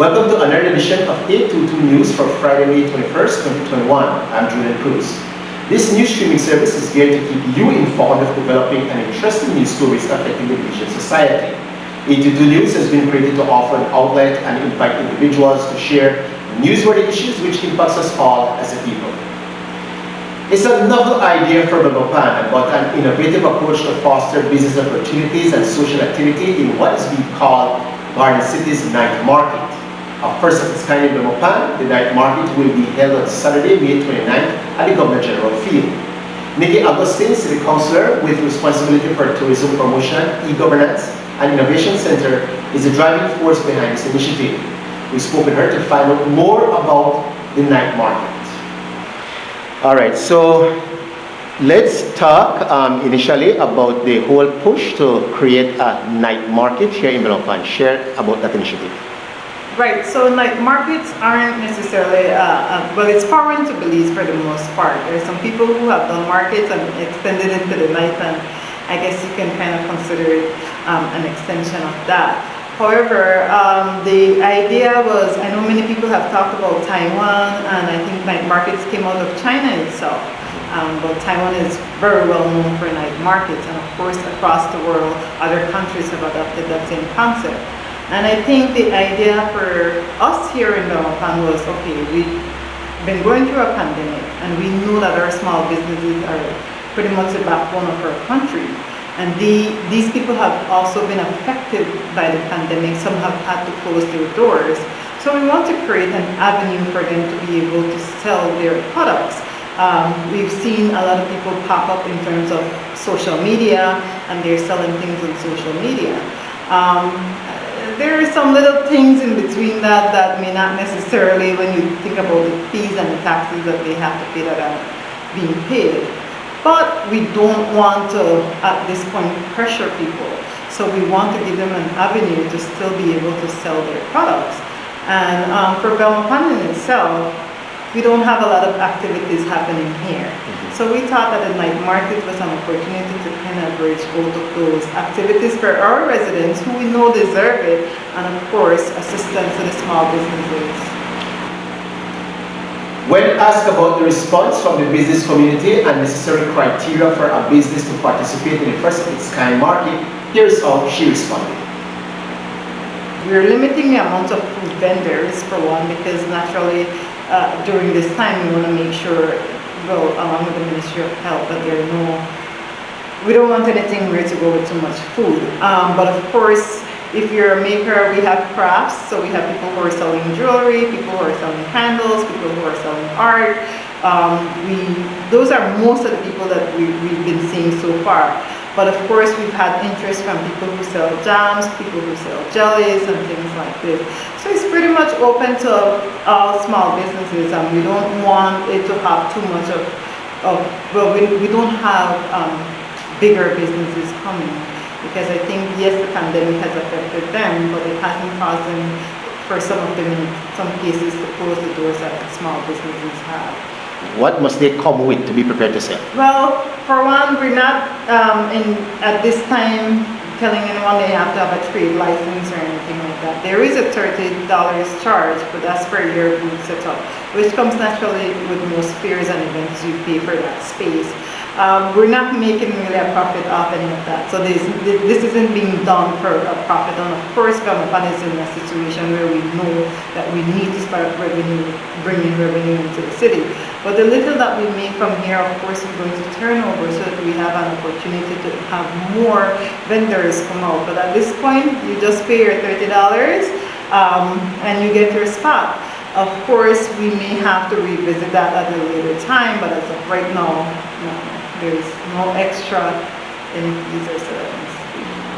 Welcome to another edition of 822 News for Friday, May 21st, 2021. I'm Julian Cruz. This news streaming service is geared to keep you informed of developing and interesting news stories affecting the Belizean society. 822 News has been created to offer an outlet and invite individuals to share newsworthy issues which impacts us all as a people. It's a novel idea for Belizean about an innovative approach to foster business opportunities and social activity in what is being called Garden City's night market. A first of its kind in Belizean, the night market will be held on Saturday, May 29th at the Governor General Field. Nikki Agustin, City Councillor with responsibility for tourism promotion, e-governance, and innovation center, is the driving force behind this initiative. We spoke with her to find out more about the night market. All right, so let's talk initially about the whole push to create a night market here in Belizean. Share about that initiative. Right, so night markets aren't necessarily, well, it's foreign to Belize for the most part. There's some people who have done markets and extended it to the night, and I guess you can kind of consider it an extension of that. However, the idea was, I know many people have talked about Taiwan, and I think night markets came out of China itself. But Taiwan is very well known for night markets, and of course across the world, other countries have adopted that same concept. And I think the idea for us here in Belizean was, okay, we've been going through a pandemic, and we know that our small businesses are pretty much the backbone of our country. And these people have also been affected by the pandemic. Some have had to close their doors. So we want to create an avenue for them to be able to sell their products. We've seen a lot of people pop up in terms of social media, and they're selling things on social media. There are some little things in between that may not necessarily, when you think about the fees and the taxes that they have to pay, that are being paid. But we don't want to, at this point, pressure people. So we want to give them an avenue to still be able to sell their products. And for Belizean in itself, we don't have a lot of activities happening here. So we thought that the night market was an opportunity to kind of bridge both of those activities for our residents who we know deserve it, and of course, assistance to the small businesses. When asked about the response from the business community and necessary criteria for a business to participate in the first of its kind market, here's how she responded. We're limiting the amount of food vendors, for one, because naturally during this time we want to make sure, well, along with the Ministry of Health, that there are we don't want anything where to go with too much food. But of course, if you're a maker, we have crafts, so we have people who are selling jewelry, people who are selling candles, people who are selling art. Those are most of the people that we've been seeing so far. But of course, we've had interest from people who sell jams, people who sell jellies and things like this. So it's pretty much open to all small businesses, and we don't want it to have too much well, we don't have bigger businesses coming, because I think, yes, the pandemic has affected them, but it hasn't caused them, for some of them in some cases, to close the doors that small businesses have. What must they come with to be prepared to sell? Well, for one, we're not at this time telling anyone they have to have a trade license or anything like that. There is a $30 charge, but that's for your booth setup, which comes naturally with most fairs and events. You pay for that space. We're not making really a profit off any of that. So this isn't being done for a profit. And of course, Belizean is in a situation where we know that we need to start bringing revenue into the city. But the little that we make from here, of course, is going to turn over so that we have an opportunity to have more vendors come out. But at this point, you just pay your $30 and you get your spot. Of course, we may have to revisit that at a later time, but as of right now, no, there's no extra in fees or services.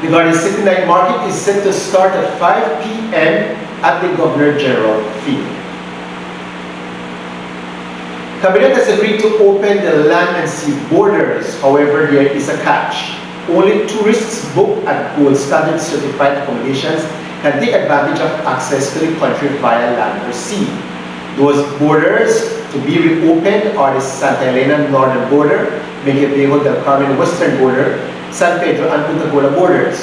The Garden City Night Market is set to start at 5 p.m. at the Governor General Field. Cabinet has agreed to open the land and sea borders. However, there is a catch. Only tourists booked at gold standard certified accommodations can take advantage of access to the country via land or sea. Those borders to be reopened are the Santa Elena northern border, Viejo del Carmen western border, San Pedro and Punta Gola borders.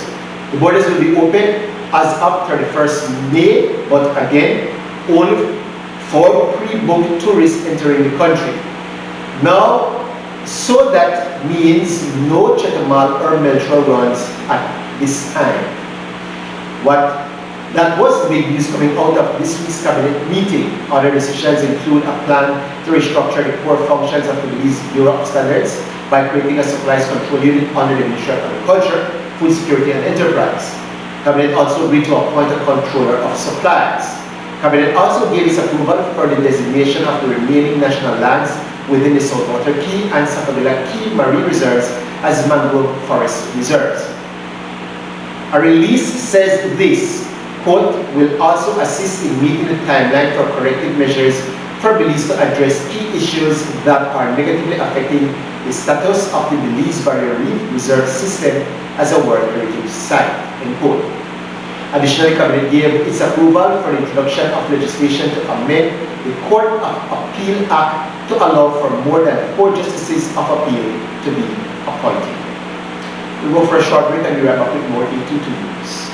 The borders will be open as of 31st May, but again, only for pre-booked tourists entering the country. Now, so that means no Chetumal or Melchor runs at this time. That was the big news coming out of this week's cabinet meeting. Other decisions include a plan to restructure the core functions of the Belize Bureau of Standards by creating a supplies control unit under the Ministry of Agriculture, Food Security and Enterprise. Cabinet also agreed to appoint a controller of supplies. Cabinet also gave its approval for the designation of the remaining national lands within the Saltwater Key and Sapodilla Key Marine Reserves as mangrove forest reserves. A release says this, quote, will also assist in meeting the timeline for corrective measures for Belize to address key issues that are negatively affecting the status of the Belize Barrier Reef Reserve System as a World Heritage Site, end quote. Additionally, Cabinet gave its approval for the introduction of legislation to amend the Court of Appeal Act to allow for more than 4 justices of appeal to be appointed. We'll go for a short break and we wrap up with more E22 news.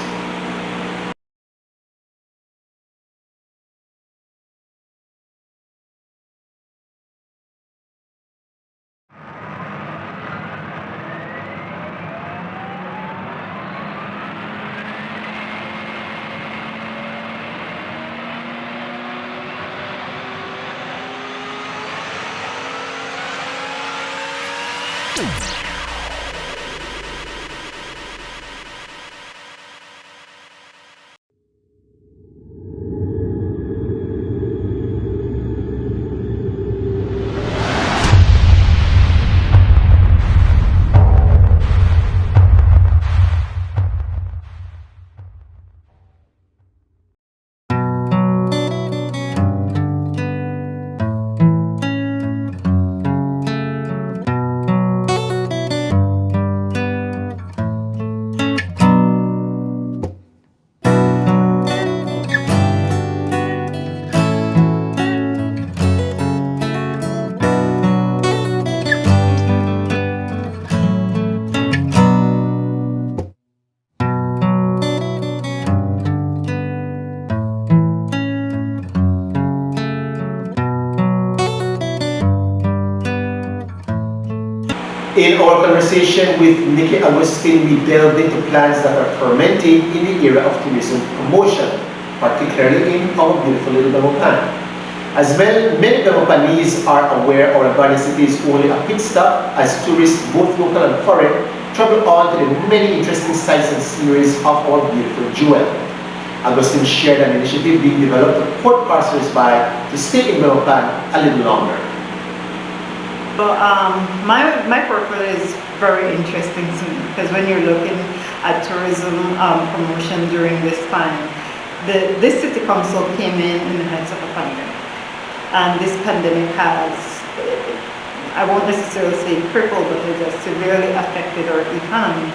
In our conversation with Nikki Agustin, we delved into plans that are fermenting in the area of tourism promotion, particularly in our beautiful little Belmopan. As many Belmopanese are aware, our garden city is only a pit stop as tourists, both local and foreign, travel on to the many interesting sights and sceneries of our beautiful jewel. Agustin shared an initiative being developed to court passers-by to stay in Belmopan a little longer. So my portfolio is very interesting to me because when you're looking at tourism promotion during this time, this city council came in the heights of a pandemic, and this pandemic has, I won't necessarily say crippled, but it has severely affected our economy.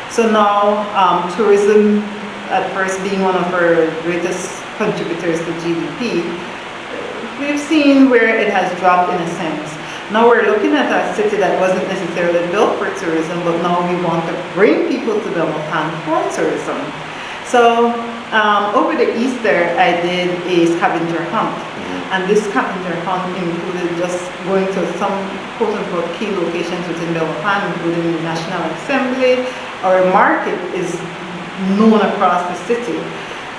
So now tourism, at first being one of our greatest contributors to GDP, we've seen where it has dropped in a sense. Now we're looking at a city that wasn't necessarily built for tourism, but now we want to bring people to Belmopan for tourism. So over the Easter, I did a scavenger hunt. And this scavenger hunt included just going to some quote-unquote key locations within Belmopan, including the National Assembly. Our market is known across the city,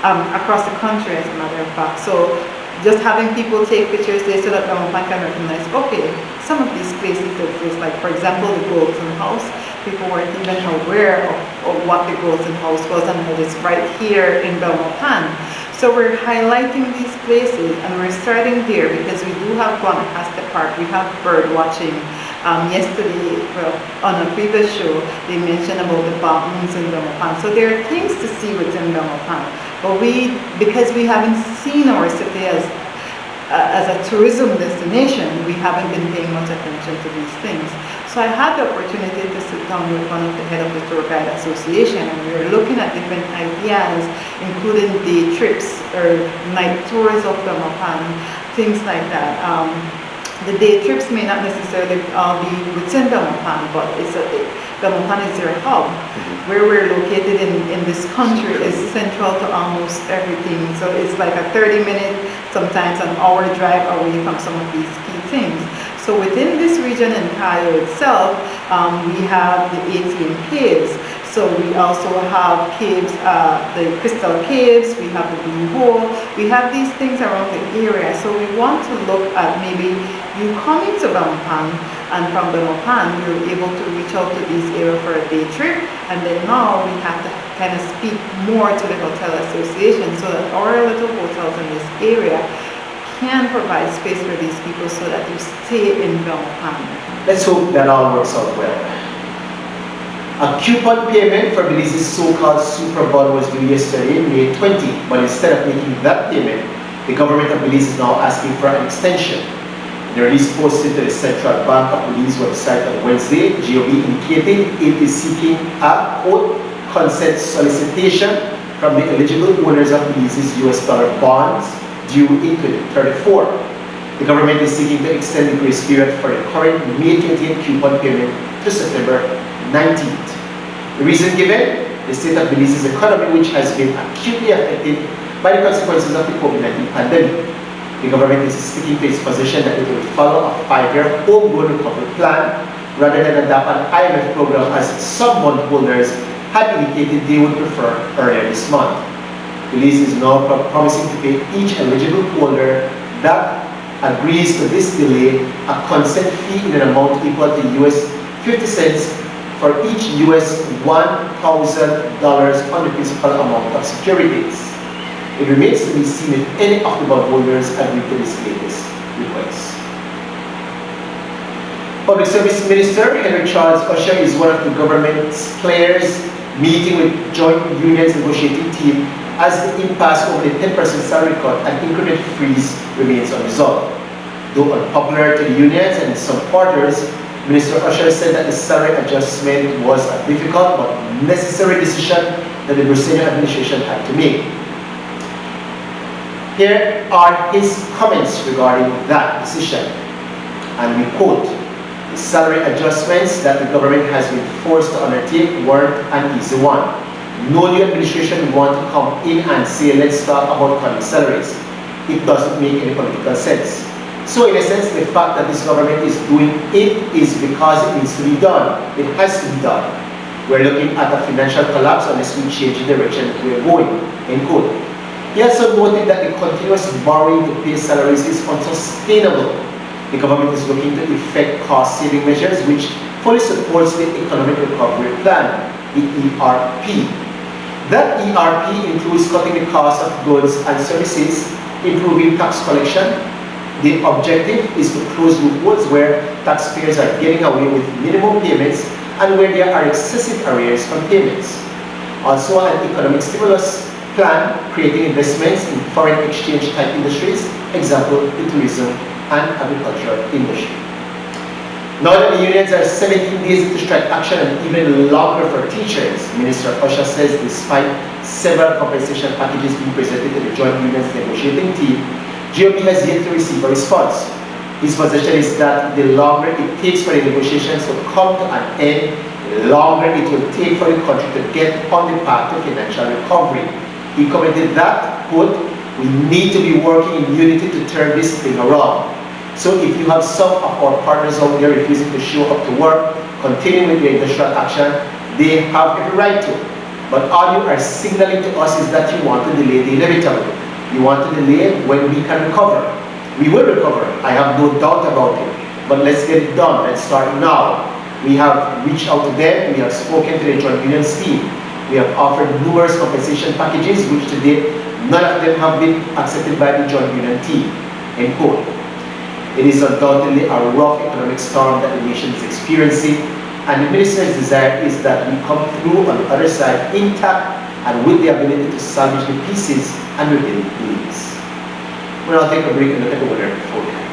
across the country as a matter of fact. So just having people take pictures there so that Belmopan can recognize, okay, some of these places exist, like for example the Golden House. People weren't even aware of what the Golden House was, and it is right here in Belmopan. So we're highlighting these places, and we're starting there because we do have Guanacaste Park, we have bird watching. Yesterday, well, on a previous show, they mentioned about the mountains in Belmopan. So there are things to see within Belmopan. But because we haven't seen our city as a tourism destination, we haven't been paying much attention to these things. So I had the opportunity to sit down with one of the head of the Tour Guide Association, and we were looking at different ideas, including the trips or night tours of Belmopan, things like that. The day trips may not necessarily all be within Belmopan, but Belmopan is their hub. Where we're located in this country is central to almost everything. So it's like a 30-minute, sometimes an hour drive away from some of these key things. So within this region in Cayo itself, we have the ATM caves. So we also have caves, the crystal caves, we have the blue hole, we have these things around the area. So we want to look at maybe you coming to Belmopan, and from Belmopan you're able to reach out to this area for a day trip, and then now we have to kind of speak more to the hotel association so that our little hotels in this area can provide space for these people so that you stay in Belmopan. Let's hope that all works out well. A coupon payment for Belize's so-called Super Bowl was due yesterday, May 20, but instead of making that payment, the government of Belize is now asking for an extension. In the release posted to the Central Bank of Belize website on Wednesday, GOB indicated it is seeking a, quote, consent solicitation from the eligible owners of Belize's US dollar bonds due in 2034. The government is seeking to extend the grace period for the current May 20th coupon payment to September 19th. The reason given, the state of Belize's economy, which has been acutely affected by the consequences of the COVID-19 pandemic. The government is sticking to its position that it will follow a 5-year homegrown recovery plan rather than adopt an IMF program as some bondholders had indicated they would prefer earlier this month. Belize is now promising to pay each eligible holder that agrees to this delay a consent fee in an amount equal to US 50 cents for each US $1,000 on the principal amount of securities. It remains to be seen if any of the bondholders agree to this latest request. Public Service Minister Henry Charles Usher is one of the government's players meeting with joint unions negotiating team as the impasse over the 10% salary cut and increment freeze remains unresolved. Though unpopular to the unions and some quarters, Minister Usher said that the salary adjustment was a difficult but necessary decision that the Belizean administration had to make. Here are his comments regarding that decision, and we quote, "The salary adjustments that the government has been forced to undertake weren't an easy one. No new administration want to come in and say, let's talk about cutting salaries. It doesn't make any political sense. So in a sense, the fact that this government is doing it is because it needs to be done. It has to be done. We're looking at a financial collapse unless we change the direction we're going," end quote. He also noted that the continuous borrowing to pay salaries is unsustainable. The government is looking to effect cost-saving measures which fully supports the Economic Recovery Plan, the ERP. That ERP includes cutting the cost of goods and services, improving tax collection. The objective is to close loopholes where taxpayers are getting away with minimum payments and where there are excessive arrears on payments. Also, an economic stimulus plan creating investments in foreign exchange type industries, example, the tourism and agricultural industry. Now that the unions are 17 days into strike action and even longer for teachers, Minister Usher says despite several compensation packages being presented to the joint unions negotiating team, GOP has yet to receive a response. His position is that the longer it takes for the negotiations to come to an end, the longer it will take for the country to get on the path to financial recovery. He commented that, quote, "We need to be working in unity to turn this thing around. So if you have some of our partners out there refusing to show up to work, continuing with their industrial action, they have every right to. But all you are signaling to us is that you want to delay the inevitable. You want to delay when we can recover. We will recover, I have no doubt about it. But let's get it done, let's start now." We have reached out to them, we have spoken to the joint unions team. We have offered numerous compensation packages, which to date, none of them have been accepted by the joint union team, end quote. It is undoubtedly a rough economic storm that the nation is experiencing, and the minister's desire is that we come through on the other side intact and with the ability to salvage the pieces and rebuild Belize. We'll now take a break and look at the weather forecast.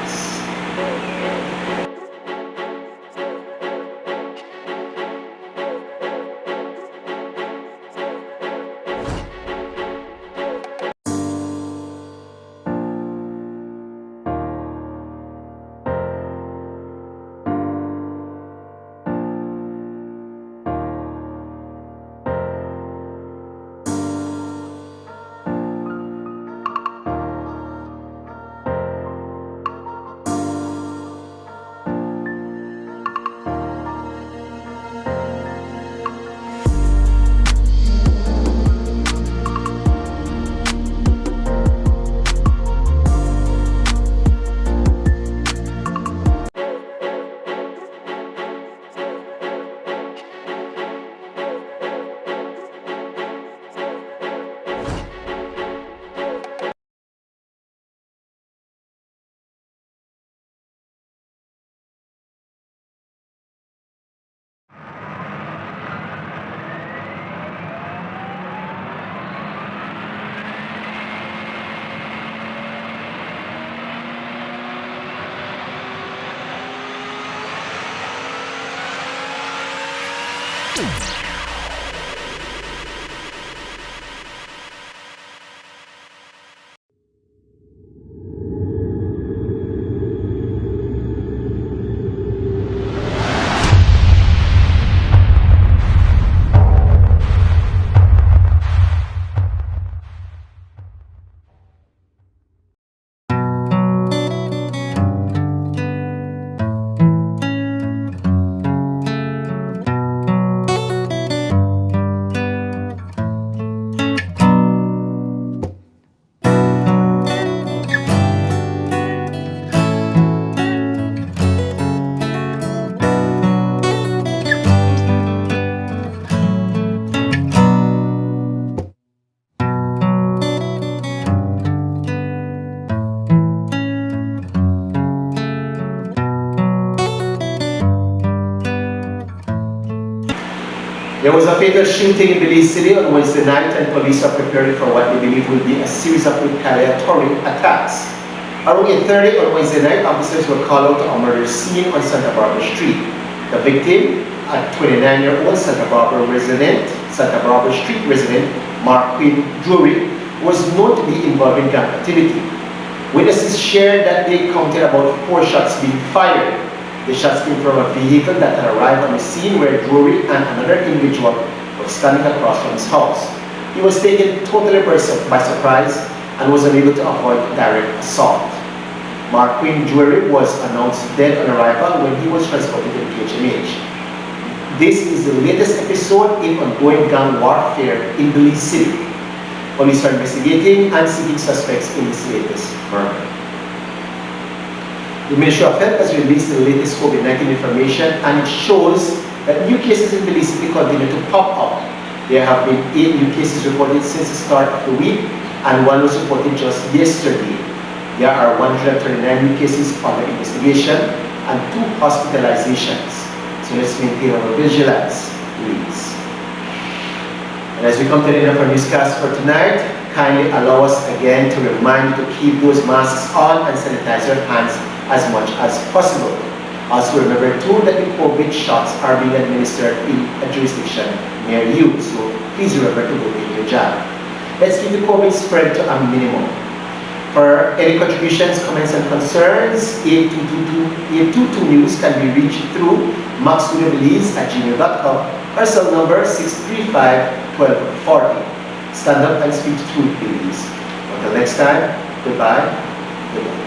There was a fatal shooting in Belize City on Wednesday night, and police are preparing for what they believe will be a series of retaliatory attacks. Around 8:30 on Wednesday night, officers were called out to a murder scene on Santa Barbara Street. The victim, a 29-year-old Santa Barbara Street resident, Mark Quinn Drury, was known to be involved in gang activity. Witnesses shared that they counted about 4 shots being fired. The shots came from a vehicle that had arrived on the scene where Drury and another individual were standing across from his house. He was taken totally by surprise and was unable to avoid direct assault. Mark Quinn Drury was announced dead on arrival when he was transported to PHMH. This is the latest episode in ongoing gang warfare in Belize City. Police are investigating and seeking suspects in this latest murder. The Ministry of Health has released the latest COVID-19 information, and it shows that new cases in Belize City continue to pop up. There have been 8 new cases reported since the start of the week, and 1 was reported just yesterday. There are 139 new cases under investigation and 2 hospitalizations. So let's maintain our vigilance, please. And as we come to the end of our newscast for tonight, kindly allow us again to remind you to keep those masks on and sanitize your hands as much as possible. Also remember too that the COVID shots are being administered in a jurisdiction near you, so please remember to go take your jab. Let's keep the COVID spread to a minimum. For any contributions, comments and concerns, 822 News can be reached through maxstudiobelize@gmail.com or cell number 635-1240. Stand up and speak truth, please. Until next time, goodbye. Goodbye.